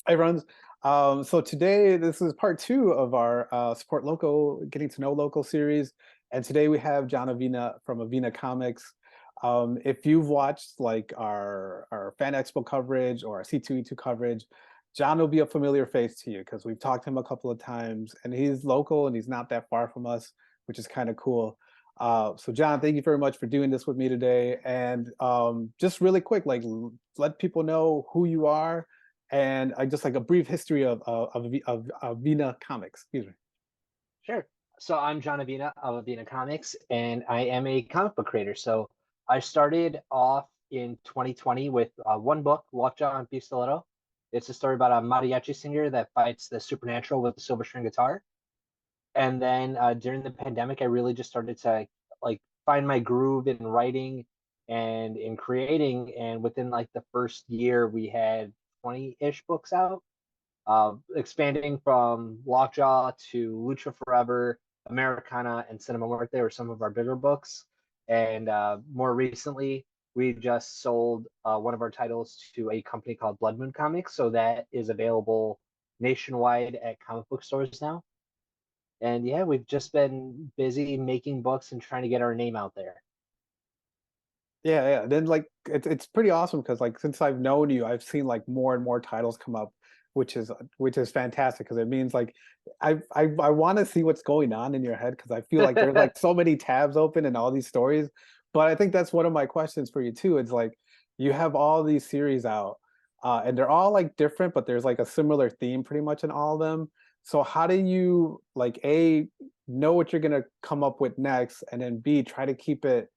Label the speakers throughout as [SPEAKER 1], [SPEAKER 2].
[SPEAKER 1] Hi, runs. So today, this is part two of our support local, getting to know local series, and today we have John Avina from Avina Comics. If you've watched like our Fan Expo coverage or our C2E2 coverage, John will be a familiar face to you because we've talked to him a couple of times, and he's local and he's not that far from us, which is kind of cool. So John, thank you very much for doing this with me today. And just really quick, like let people know who you are and I just like a brief history of Avina Comics. Excuse me.
[SPEAKER 2] Sure. So I'm John Avina of Avina Comics, and I am a comic book creator. So I started off in 2020 with one book, Lockjaw and Pistoletto. It's a story about a mariachi singer that fights the supernatural with a silver string guitar. And then during the pandemic, I really just started to like find my groove in writing and in creating. And within like the first year, we had 20-ish books out, expanding from Lockjaw to Lucha Forever, Americana, and Cinema Muerte were some of our bigger books. And more recently, we just sold one of our titles to a company called Blood Moon Comics. So that is available nationwide at comic book stores now. And yeah, we've just been busy making books and trying to get our name out there.
[SPEAKER 1] Yeah, yeah. Then like it's pretty awesome because like since I've known you, I've seen like more and more titles come up, which is fantastic because it means like I want to see what's going on in your head because I feel like there's like so many tabs open and all these stories. But I think that's one of my questions for you too. It's like you have all these series out, and they're all like different, but there's like a similar theme pretty much in all of them. So how do you like A, know what you're gonna come up with next, and then B, try to keep it,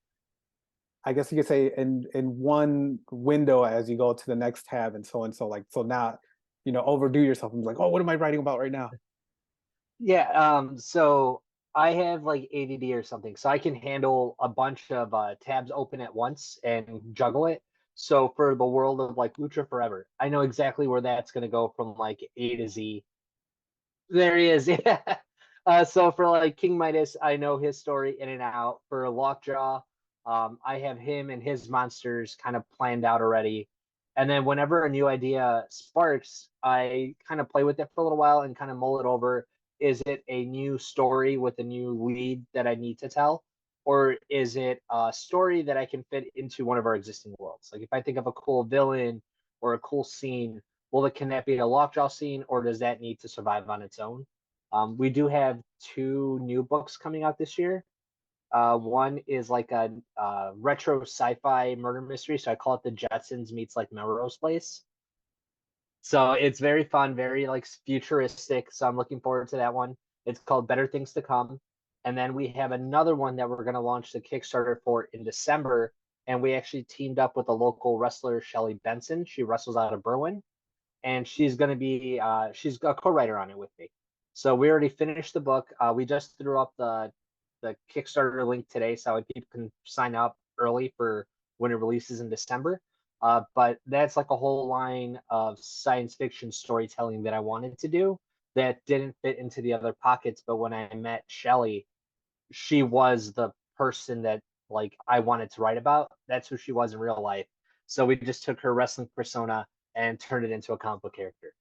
[SPEAKER 1] I guess you could say, in one window as you go to the next tab and so on. So like so not, overdo yourself and be like, oh, what am I writing about right now?
[SPEAKER 2] Yeah, so I have like ADD or something, so I can handle a bunch of tabs open at once and juggle it. So for the world of like Lucha Forever, I know exactly where that's going to go from like A to Z. There he is. Yeah. So for like King Midas, I know his story in and out. For Lockjaw, I have him and his monsters kind of planned out already. And then whenever a new idea sparks, I kind of play with it for a little while and kind of mull it over. Is it a new story with a new lead that I need to tell? Or is it a story that I can fit into one of our existing worlds? Like if I think of a cool villain or a cool scene, well, can that be a Lockjaw scene, or does that need to survive on its own? We do have two new books coming out this year. One is like a retro sci-fi murder mystery, so I call it the Jetsons meets like Melrose Place. So it's very fun, very like futuristic. So I'm looking forward to that one. It's called Better Things to Come. And then we have another one that we're going to launch the Kickstarter for in December. And we actually teamed up with a local wrestler, Shelly Benson. She wrestles out of Berwyn, and she's going to be she's a co-writer on it with me. So we already finished the book. We just threw up the Kickstarter link today, so people can sign up early for when it releases in December. But that's like a whole line of science fiction storytelling that I wanted to do that didn't fit into the other pockets. But when I met Shelly, she was the person that like I wanted to write about. That's who she was in real life. So we just took her wrestling persona and turned it into a comic book character.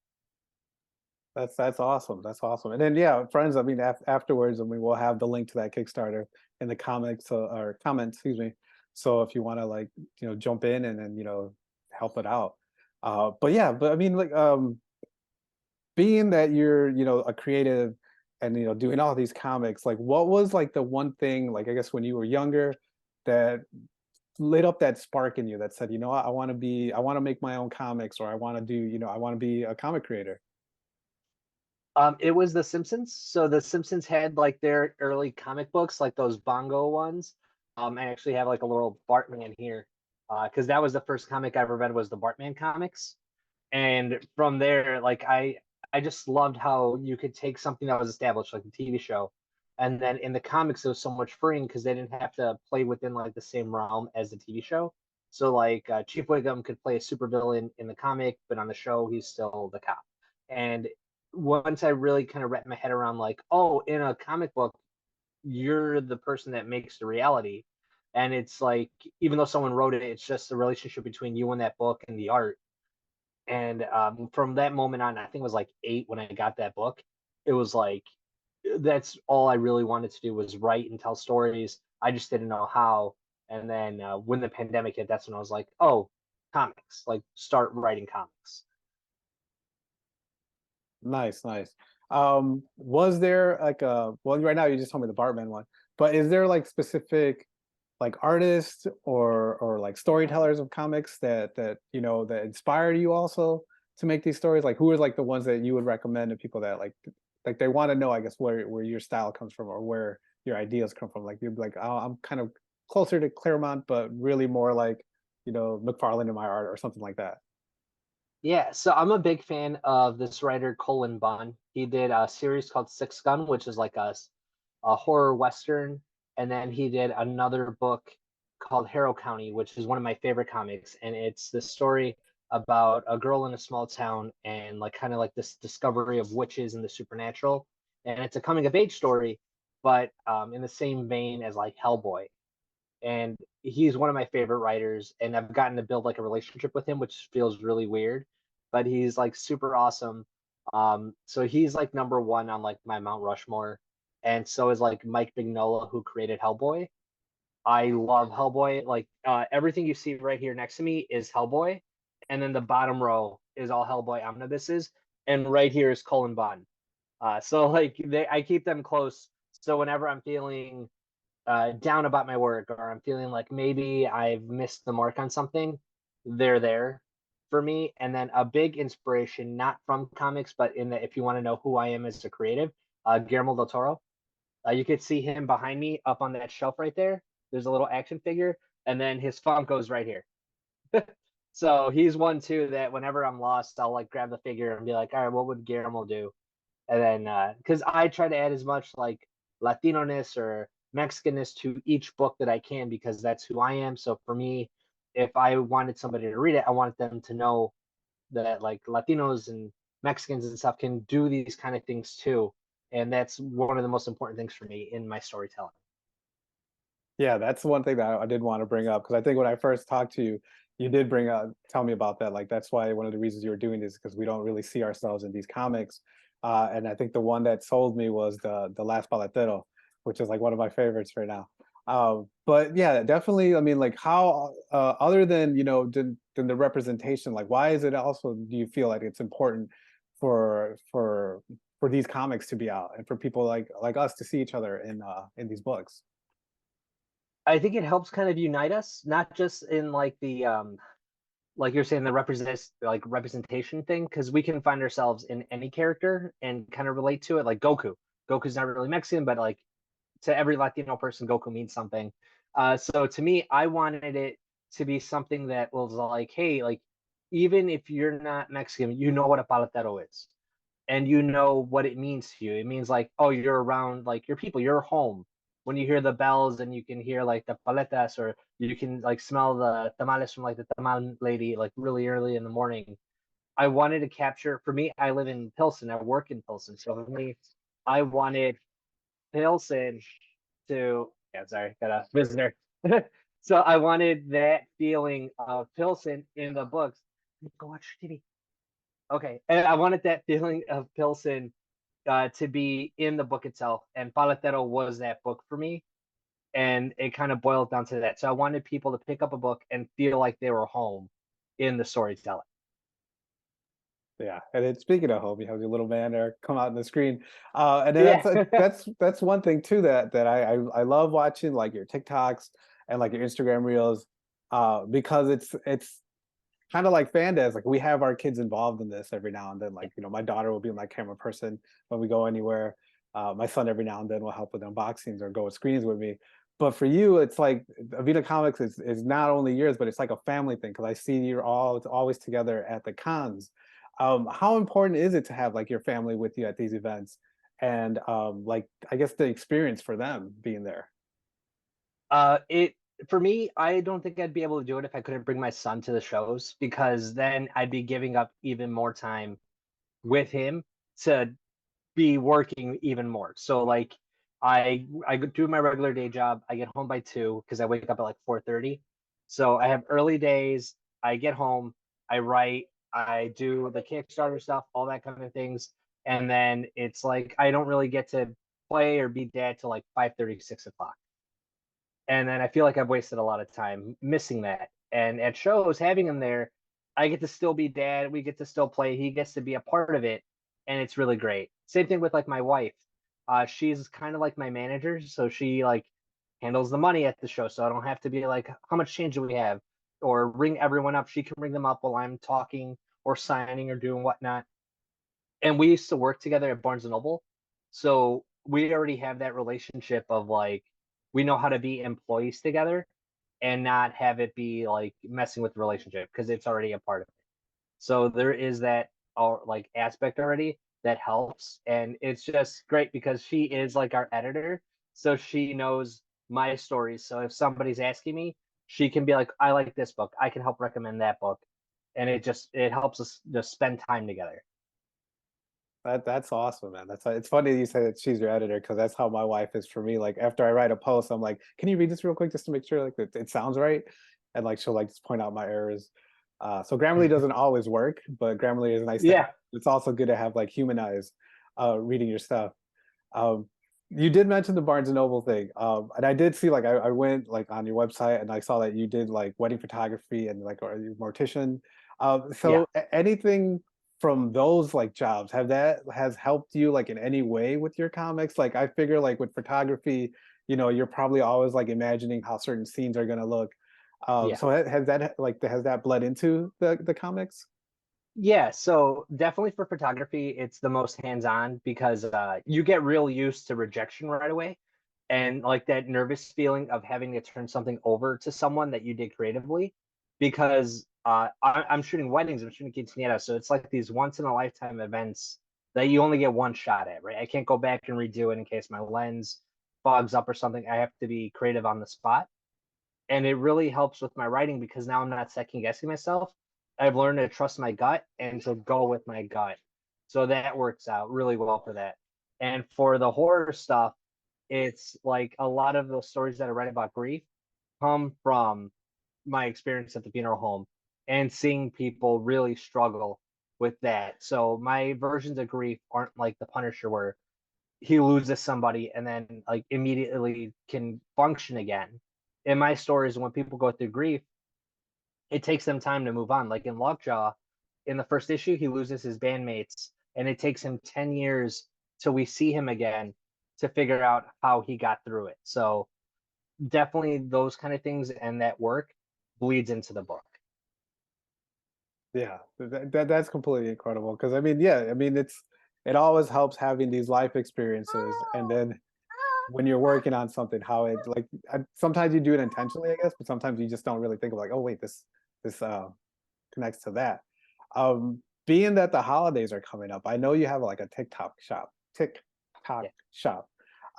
[SPEAKER 1] That's awesome. That's awesome. And then yeah, friends. I mean, afterwards, I mean, we'll have the link to that Kickstarter in the comics or comments. Excuse me. So if you want to like jump in and then help it out. But yeah, but I mean like being that you're a creative and doing all these comics, like what was like the one thing, like I guess when you were younger, that lit up that spark in you that said, I want to make my own comics, or I want to do, I want to be a comic creator.
[SPEAKER 2] It was The Simpsons. So The Simpsons had like their early comic books, like those bongo ones. I actually have like a little Bartman here, because that was the first comic I ever read was the Bartman comics. And from there, like I just loved how you could take something that was established, like a TV show, and then in the comics it was so much freeing because they didn't have to play within like the same realm as the TV show. So like Chief Wiggum could play a supervillain in the comic, but on the show he's still the cop. And once I really kind of wrapped my head around like, oh, in a comic book, you're the person that makes the reality. And it's like, even though someone wrote it, it's just the relationship between you and that book and the art. And from that moment on, I think it was like 8 when I got that book. It was like that's all I really wanted to do was write and tell stories. I just didn't know how. And then when the pandemic hit, that's when I was like, oh, comics, like start writing comics.
[SPEAKER 1] Nice, nice. Was there like a well, right now you just told me the Bartman one, but is there like specific like artists or like storytellers of comics that that inspired you also to make these stories? Like who are like the ones that you would recommend to people that like they want to know, I guess, where your style comes from or where your ideas come from? Like you'd be like, oh, I'm kind of closer to Claremont, but really more like, McFarlane in my art or something like that.
[SPEAKER 2] Yeah, so I'm a big fan of this writer Colin Bunn. He did a series called Six Gun, which is like a horror western, and then he did another book called Harrow County, which is one of my favorite comics, and it's the story about a girl in a small town and like kind of like this discovery of witches and the supernatural, and it's a coming of age story, but in the same vein as like Hellboy, and he's one of my favorite writers, and I've gotten to build like a relationship with him, which feels really weird, but he's like super awesome. So he's like number one on like my Mount Rushmore, and so is like Mike Mignola, who created Hellboy. I love Hellboy. Like everything you see right here next to me is Hellboy, and then the bottom row is all Hellboy omnibuses, and right here is Cullen Bunn. So like I keep them close. So whenever I'm feeling down about my work or I'm feeling like maybe I've missed the mark on something, they're there for me. And then a big inspiration, not from comics, but in that if you want to know who I am as a creative, Guillermo del Toro. You could see him behind me up on that shelf right there. There's a little action figure, and then his Funko's right here. So he's one too that whenever I'm lost, I'll like grab the figure and be like, all right, what would Guillermo do? And then because I try to add as much like Latino-ness or Mexicanness to each book that I can because that's who I am. So for me, if I wanted somebody to read it, I wanted them to know that like Latinos and Mexicans and stuff can do these kind of things too. And that's one of the most important things for me in my storytelling.
[SPEAKER 1] Yeah, that's one thing that I did want to bring up because I think when I first talked to you, you did tell me about that. Like that's why one of the reasons you were doing this because we don't really see ourselves in these comics. And I think the one that sold me was the Last Paletero, which is like one of my favorites right now. But yeah, definitely. I mean, like how other than than the representation, like why is it also do you feel like it's important for these comics to be out and for people like us to see each other in these books?
[SPEAKER 2] I think it helps kind of unite us, not just in like the like you're saying the representation thing, because we can find ourselves in any character and kind of relate to it. Like Goku. Goku's not really Mexican, but like to every Latino person, Goku means something. So to me, I wanted it to be something that was like, hey, like even if you're not Mexican, you know what a paletero is, and you know what it means to you. It means like, oh, you're around like your people, you're home. When you hear the bells and you can hear like the paletas, or you can like smell the tamales from like the tamal lady like really early in the morning. I wanted to capture. For me, I live in Pilsen. I work in Pilsen, so for me, I wanted Pilsen to. Yeah, sorry, got a visitor. So I wanted that feeling of Pilsen in the books. Go watch TV. Okay, and I wanted that feeling of Pilsen to be in the book itself, and Paletero was that book for me, and it kind of boiled down to that. So I wanted people to pick up a book and feel like they were home in the storytelling.
[SPEAKER 1] Yeah, and then speaking of home, you have your little man there come out on the screen, and then
[SPEAKER 2] Yeah.
[SPEAKER 1] that's one thing too that I love watching like your TikToks and like your Instagram reels, because it's kind of like Fandads. Like we have our kids involved in this every now and then. Like my daughter will be my camera person when we go anywhere. My son every now and then will help with unboxings or go with screenings with me. But for you, it's like Avina Comics is not only yours, but it's like a family thing because I see you're all it's always together at the cons. How important is it to have like your family with you at these events, and like I guess the experience for them being there?
[SPEAKER 2] It for me, I don't think I'd be able to do it if I couldn't bring my son to the shows, because then I'd be giving up even more time with him to be working even more. So like I do my regular day job. I get home by 2 because I wake up at like 4:30. So I have early days. I get home, I write, I do the Kickstarter stuff, all that kind of things. And then it's like I don't really get to play or be dad till like 5:30, 6 o'clock. And then I feel like I've wasted a lot of time missing that. And at shows, having him there, I get to still be dad. We get to still play. He gets to be a part of it, and it's really great. Same thing with like my wife. She's kind of like my manager, so she like handles the money at the show, so I don't have to be like, how much change do we have, or ring everyone up. She can ring them up while I'm talking or signing or doing whatnot. And we used to work together at Barnes and Noble, so we already have that relationship of like we know how to be employees together and not have it be like messing with the relationship because it's already a part of it. So there is that like aspect already that helps, and it's just great because she is like our editor, so she knows my stories. So if somebody's asking me, she can be like, "I like this book. I can help recommend that book," and it helps us just spend time together.
[SPEAKER 1] That's awesome, man. That's it's funny you say that she's your editor because that's how my wife is for me. Like after I write a post, I'm like, "Can you read this real quick just to make sure like it sounds right?" And like she'll like just point out my errors. So Grammarly doesn't always work, but Grammarly is nice to have.
[SPEAKER 2] Yeah,
[SPEAKER 1] It's also good to have like human eyes reading your stuff. Um, you did mention the Barnes and Noble thing, and I did see like I went like on your website and I saw that you did like wedding photography and like are you a mortician.
[SPEAKER 2] yeah.
[SPEAKER 1] So anything from those like jobs have that has helped you like in any way with your comics? Like I figure like with photography, you're probably always like imagining how certain scenes are gonna look.
[SPEAKER 2] Yeah.
[SPEAKER 1] So has that like has that bled into the comics?
[SPEAKER 2] Yeah, so definitely for photography, it's the most hands-on because you get real used to rejection right away. And like that nervous feeling of having to turn something over to someone that you did creatively. Because I'm shooting weddings, I'm shooting quinceañeras. So it's like these once in a lifetime events that you only get one shot at, right? I can't go back and redo it in case my lens fogs up or something. I have to be creative on the spot, and it really helps with my writing because now I'm not second guessing myself. I've learned to trust my gut and to go with my gut. So that works out really well for that. And for the horror stuff, it's like a lot of those stories that I write about grief come from my experience at the funeral home and seeing people really struggle with that. So my versions of grief aren't like the Punisher where he loses somebody and then like immediately can function again. In my stories, when people go through grief, it takes them time to move on. Like in Lockjaw, in the first issue, he loses his bandmates, and it takes him 10 years till we see him again to figure out how he got through it. So definitely those kind of things and that work bleeds into the book.
[SPEAKER 1] Yeah, that's completely incredible. Because I mean, yeah, I mean, it always helps having these life experiences, and then when you're working on something, how it like sometimes you do it intentionally, I guess, but sometimes you just don't really think of like, oh wait, this connects to that. Being that the holidays are coming up, I know you have like a TikTok
[SPEAKER 2] Yeah,
[SPEAKER 1] shop.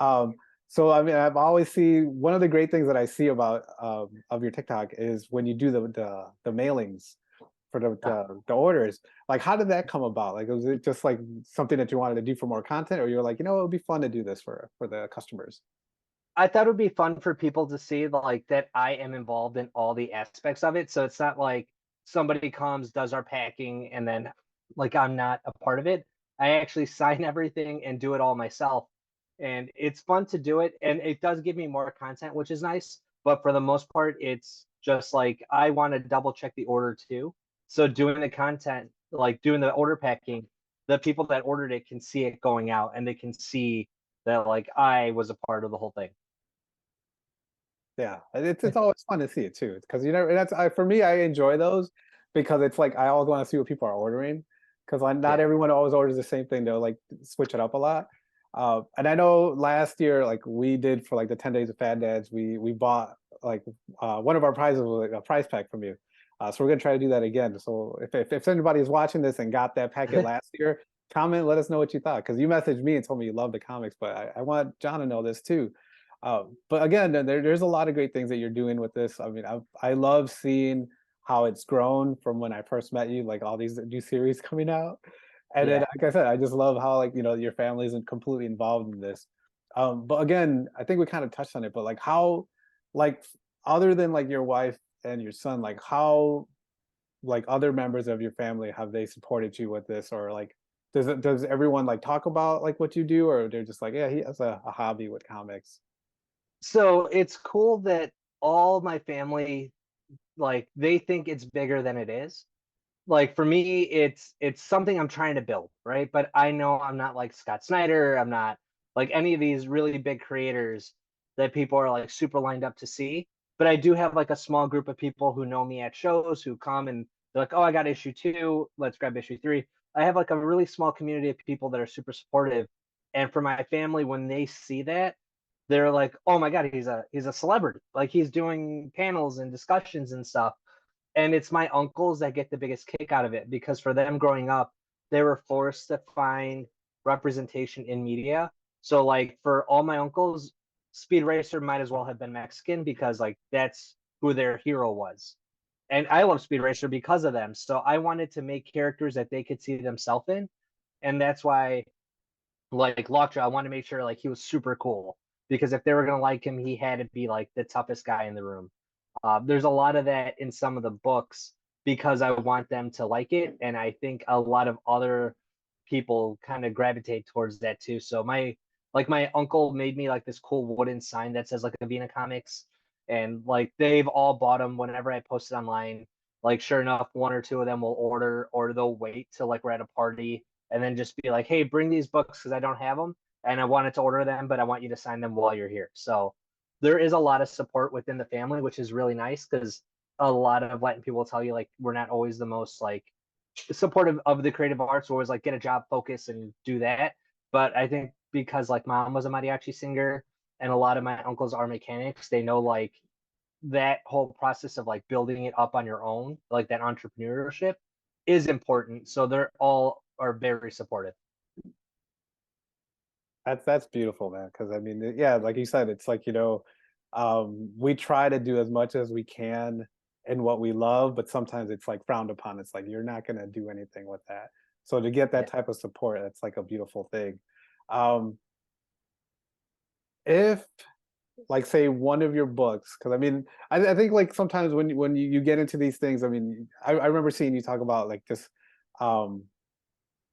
[SPEAKER 1] Um, so I mean, I've always see one of the great things that I see about of your TikTok is when you do the mailings for
[SPEAKER 2] uh,
[SPEAKER 1] the orders. Like, how did that come about? Like, was it just like something that you wanted to do for more content, or you're like, it would be fun to do this for the customers?
[SPEAKER 2] I thought it would be fun for people to see like that I am involved in all the aspects of it. So it's not like somebody comes, does our packing, and then like I'm not a part of it. I actually sign everything and do it all myself. And it's fun to do it. And it does give me more content, which is nice. But for the most part, it's just like I want to double check the order too. So doing the content, like doing the order packing, the people that ordered it can see it going out and they can see that like I was a part of the whole thing.
[SPEAKER 1] Yeah, and it's always fun to see it too, because that's for me, I enjoy those because it's like I always want to see what people are ordering because not
[SPEAKER 2] Yeah.
[SPEAKER 1] everyone always orders the same thing. They'll like switch it up a lot. And I know last year, like we did for like the 10 days of Fandads, we bought like one of our prizes was like a prize pack from you. So we're gonna try to do that again. So if anybody is watching this and got that packet last year, comment, let us know what you thought because you messaged me and told me you love the comics, but I want John to know this too. But again, there's a lot of great things that you're doing with this. I mean, I love seeing how it's grown from when I first met you, like all these new series coming out. And then,
[SPEAKER 2] Yeah.
[SPEAKER 1] like I said, I just love how like your family isn't completely involved in this. But again, I think we kind of touched on it, but like how, like other than like your wife and your son, like how like other members of your family, have they supported you with this, or like does everyone like talk about like what you do, or they're just like, yeah, he has a hobby with comics?
[SPEAKER 2] So it's cool that all my family, like, they think it's bigger than it is. Like for me, it's something I'm trying to build, right? But I know I'm not like Scott Snyder. I'm not like any of these really big creators that people are like super lined up to see. But I do have like a small group of people who know me at shows who come and they're like, "Oh, I got issue 2. Let's grab issue 3." I have like a really small community of people that are super supportive. And for my family, when they see that, they're like, "Oh my God, he's a celebrity. Like he's doing panels and discussions and stuff." And it's my uncles that get the biggest kick out of it because for them growing up, they were forced to find representation in media. So like for all my uncles, Speed Racer might as well have been Mexican because like that's who their hero was. And I love Speed Racer because of them. So I wanted to make characters that they could see themselves in. And that's why like Lockjaw, I wanted to make sure like he was super cool because if they were gonna like him, he had to be like the toughest guy in the room. There's a lot of that in some of the books because I want them to like it, and I think a lot of other people kind of gravitate towards that too. So my uncle made me like this cool wooden sign that says like Avina Comics, and like they've all bought them whenever I post it online. Like sure enough, one or two of them will order, or they'll wait till like we're at a party and then just be like, "Hey, bring these books because I don't have them and I wanted to order them, but I want you to sign them while you're here." So there is a lot of support within the family, which is really nice because a lot of Latin people will tell you like we're not always the most like supportive of the creative arts. We're always like get a job, focus, and do that. But I think because like mom was a mariachi singer and a lot of my uncles are mechanics, they know like that whole process of like building it up on your own, like that entrepreneurship is important. So they're all are very supportive.
[SPEAKER 1] That's beautiful, man. Because I mean, yeah, like you said, it's like, we try to do as much as we can in what we love, but sometimes it's like frowned upon. It's like you're not gonna do anything with that. So to get that
[SPEAKER 2] Yeah.
[SPEAKER 1] type of support, that's like a beautiful thing. Um, if like say one of your books, because I mean, I think like sometimes when you get into these things, I mean, I remember seeing you talk about like just um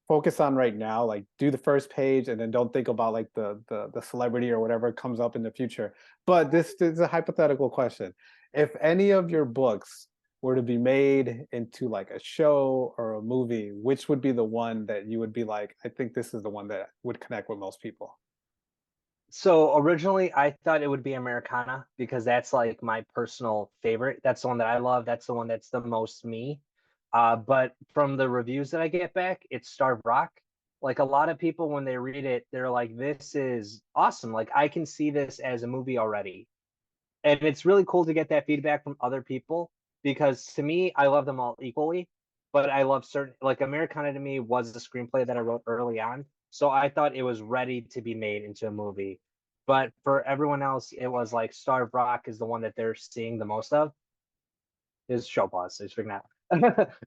[SPEAKER 1] focus on right now, like do the first page and then don't think about like the celebrity or whatever comes up in the future. But this is a hypothetical question. If any of your books were to be made into like a show or a movie, which would be the one that you would be like, I think this is the one that would connect with most people?
[SPEAKER 2] So originally I thought it would be Americana because that's like my personal favorite. That's the one that I love. That's the one that's the most me. But from the reviews that I get back, it's Starved Rock. Like a lot of people when they read it, they're like, "This is awesome. Like I can see this as a movie already." And it's really cool to get that feedback from other people because to me, I love them all equally. But I love certain like Americana to me was the screenplay that I wrote early on. So I thought it was ready to be made into a movie. But for everyone else, it was like Starved Rock is the one that they're seeing the most of. Is show pause, so just figuring out.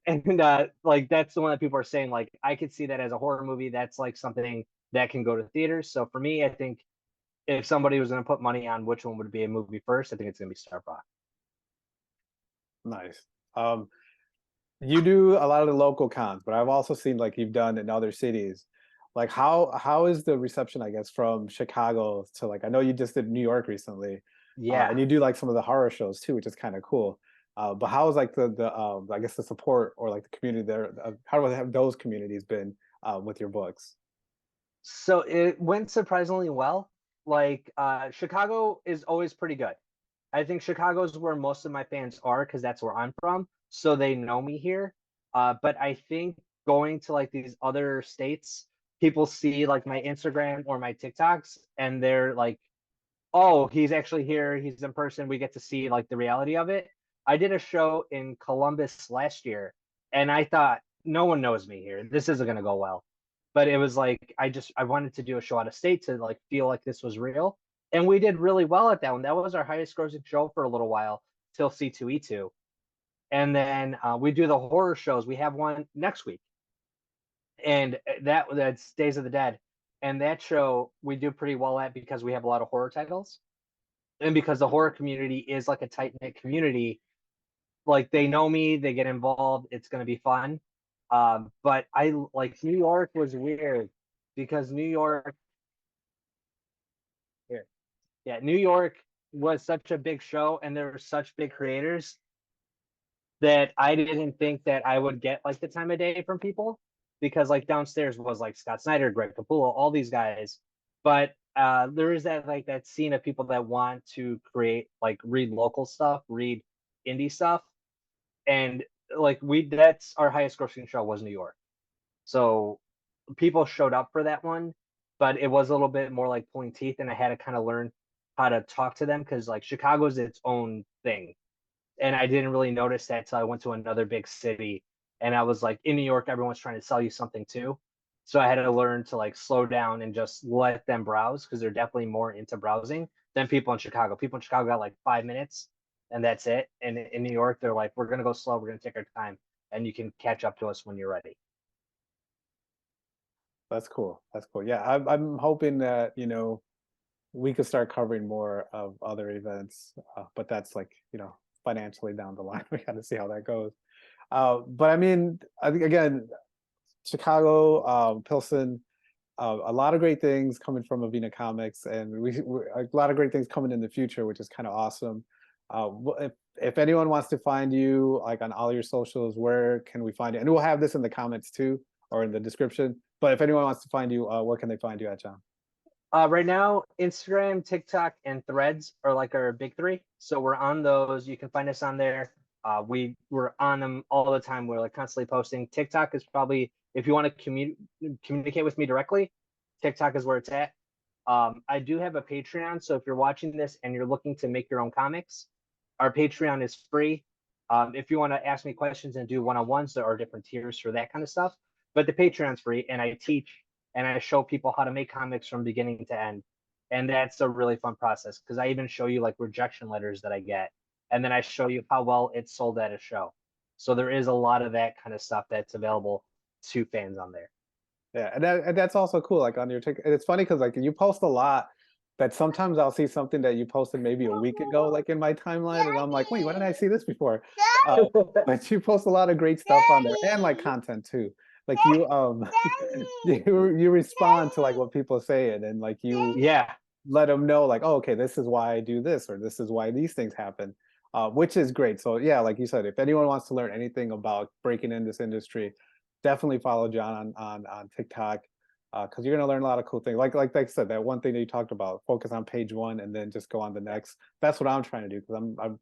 [SPEAKER 2] And like that's the one that people are saying, like, I could see that as a horror movie. That's like something that can go to theaters. So for me, I think if somebody was going to put money on which one would be a movie first, I think it's going to be Starved Rock.
[SPEAKER 1] Nice. Um, you do a lot of the local cons, but I've also seen like you've done in other cities. Like how is the reception, I guess, from Chicago to like I know you just did New York recently,
[SPEAKER 2] Yeah.
[SPEAKER 1] and you do like some of the horror shows too, which is kind of cool. But how is like the I guess the support or like the community there? How have those communities been with your books?
[SPEAKER 2] So it went surprisingly well. Like Chicago is always pretty good. I think Chicago's where most of my fans are because that's where I'm from, so they know me here. But I think going to like these other states, people see like my Instagram or my TikToks, and they're like, "Oh, he's actually here. He's in person. We get to see like the reality of it." I did a show in Columbus last year, and I thought no one knows me here. This isn't gonna go well. But it was like I wanted to do a show out of state to like feel like this was real, and we did really well at that one. That was our highest grossing show for a little while till C2E2, and then we do the horror shows. We have one next week, and that's Days of the Dead, and that show we do pretty well at because we have a lot of horror titles and because the horror community is like a tight knit community, like they know me, they get involved. It's gonna be fun. But I like New York was weird because New York here, yeah, New York was such a big show and there were such big creators that I didn't think that I would get like the time of day from people because like downstairs was like Scott Snyder, Greg Capullo, all these guys. But there is that like that scene of people that want to create like read local stuff, read indie stuff, and like we that's our highest grossing show was New York. So people showed up for that one, but it was a little bit more like pulling teeth, and I had to kind of learn how to talk to them because like Chicago's its own thing and I didn't really notice that until I went to another big city. And I was like, in New York, everyone's trying to sell you something too. So I had to learn to like slow down and just let them browse because they're definitely more into browsing than people in Chicago. People in Chicago got like 5 minutes and that's it. And in New York, they're like, we're gonna go slow, we're gonna take our time, and you can catch up to us when you're ready.
[SPEAKER 1] That's cool. That's cool. Yeah, I'm hoping that, we could start covering more of other events, but that's like, financially down the line. We got to see how that goes. But I mean, I think again, Chicago, Pilsen, a lot of great things coming from Avina Comics, and a lot of great things coming in the future, which is kind of awesome. If anyone wants to find you, like on all your socials, where can we find you? And we'll have this in the comments too, or in the description. But if anyone wants to find you, where can they find you at, John?
[SPEAKER 2] Right now, Instagram, TikTok, and Threads are like our big three. So we're on those. You can find us on there. We're on them all the time. We're like constantly posting. TikTok is probably if you want to communicate with me directly, TikTok is where it's at. I do have a Patreon, so if you're watching this and you're looking to make your own comics, our Patreon is free. If you want to ask me questions and do one-on-ones, there are different tiers for that kind of stuff. But the Patreon's free, and I teach and I show people how to make comics from beginning to end. And that's a really fun process because I even show you like rejection letters that I get, and then I show you how well it's sold at a show. So there is a lot of that kind of stuff that's available to fans on there.
[SPEAKER 1] Yeah, and that's also cool. Like on your TikTok, and it's funny because like you post a lot. That sometimes I'll see something that you posted maybe a week ago, like in my timeline, and I'm like, wait, why didn't I see this before? But you post a lot of great stuff on there and like content too. Like you you respond to like what people say, and then like you
[SPEAKER 2] Yeah.
[SPEAKER 1] let them know like, oh, okay, this is why I do this, or this is why these things happen, which is great. So yeah, like you said, if anyone wants to learn anything about breaking in this industry, definitely follow John on TikTok, because you're gonna learn a lot of cool things. Like I said, that one thing that you talked about, focus on page one and then just go on the next. That's what I'm trying to do because I'm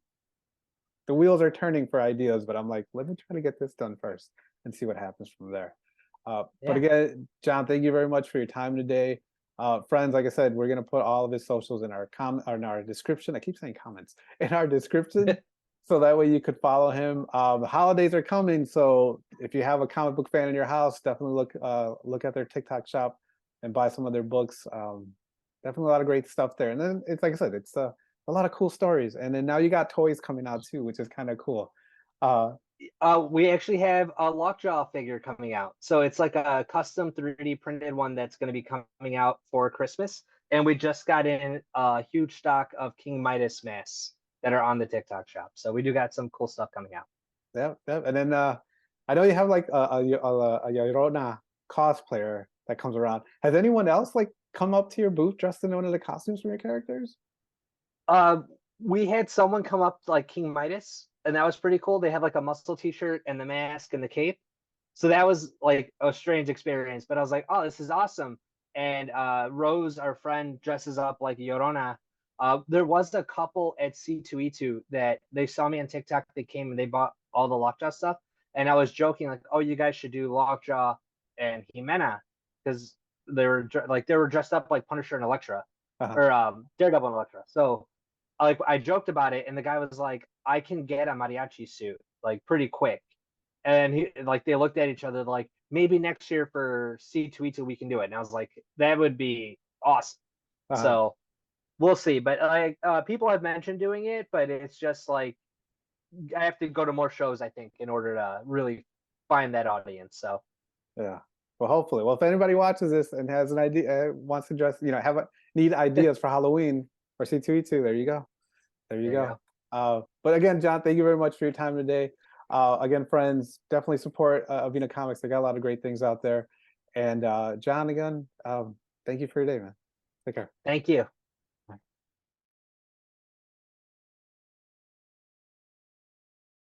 [SPEAKER 1] the wheels are turning for ideas, but I'm like, let me try to get this done first and see what happens from there. But
[SPEAKER 2] Yeah.
[SPEAKER 1] again, John, thank you very much for your time today. Friends, like I said, we're gonna put all of his socials in our in our description. I keep saying comments in our description, so that way you could follow him. The holidays are coming, so if you have a comic book fan in your house, definitely look at their TikTok shop and buy some of their books. Definitely a lot of great stuff there. And then it's like I said, it's a lot of cool stories. And then now you got toys coming out too, which is kind of cool. Uh,
[SPEAKER 2] We actually have a Lockjaw figure coming out. So it's like a custom 3D printed one that's going to be coming out for Christmas. And we just got in a huge stock of King Midas masks that are on the TikTok shop. So we do got some cool stuff coming out.
[SPEAKER 1] yeah, yeah. And then I know you have like a Llorona cosplayer that comes around. Has anyone else like come up to your booth dressed in one of the costumes from your characters?
[SPEAKER 2] Uh, we had someone come up like King Midas, and that was pretty cool. They had like a muscle t-shirt and the mask and the cape. So that was like a strange experience, but I was like, oh, this is awesome. And Rose, our friend, dresses up like Llorona. There was a couple at C2E2 that they saw me on TikTok. They came and they bought all the Lockjaw stuff. And I was joking, like, oh, you guys should do Lockjaw and Jimena because they were dressed up like Punisher and Elektra
[SPEAKER 1] Uh-huh.
[SPEAKER 2] or Daredevil and Elektra. So like I joked about it, and the guy was like, I can get a mariachi suit like pretty quick. And he like they looked at each other like maybe next year for C2E2 we can do it. And I was like, that would be awesome.
[SPEAKER 1] Uh-huh.
[SPEAKER 2] So we'll see. But like people have mentioned doing it, but it's just like I have to go to more shows, I think, in order to really find that audience. So
[SPEAKER 1] Yeah. Well, hopefully. Well, if anybody watches this and has an idea, wants to dress, need ideas for Halloween or C2E2, there you go. There you
[SPEAKER 2] there you
[SPEAKER 1] go.
[SPEAKER 2] go.
[SPEAKER 1] But again, John, thank you very much for your time today. Again, friends, definitely support Avina Comics. They got a lot of great things out there. And John, again, thank you for your day, man. Take care.
[SPEAKER 2] Thank you.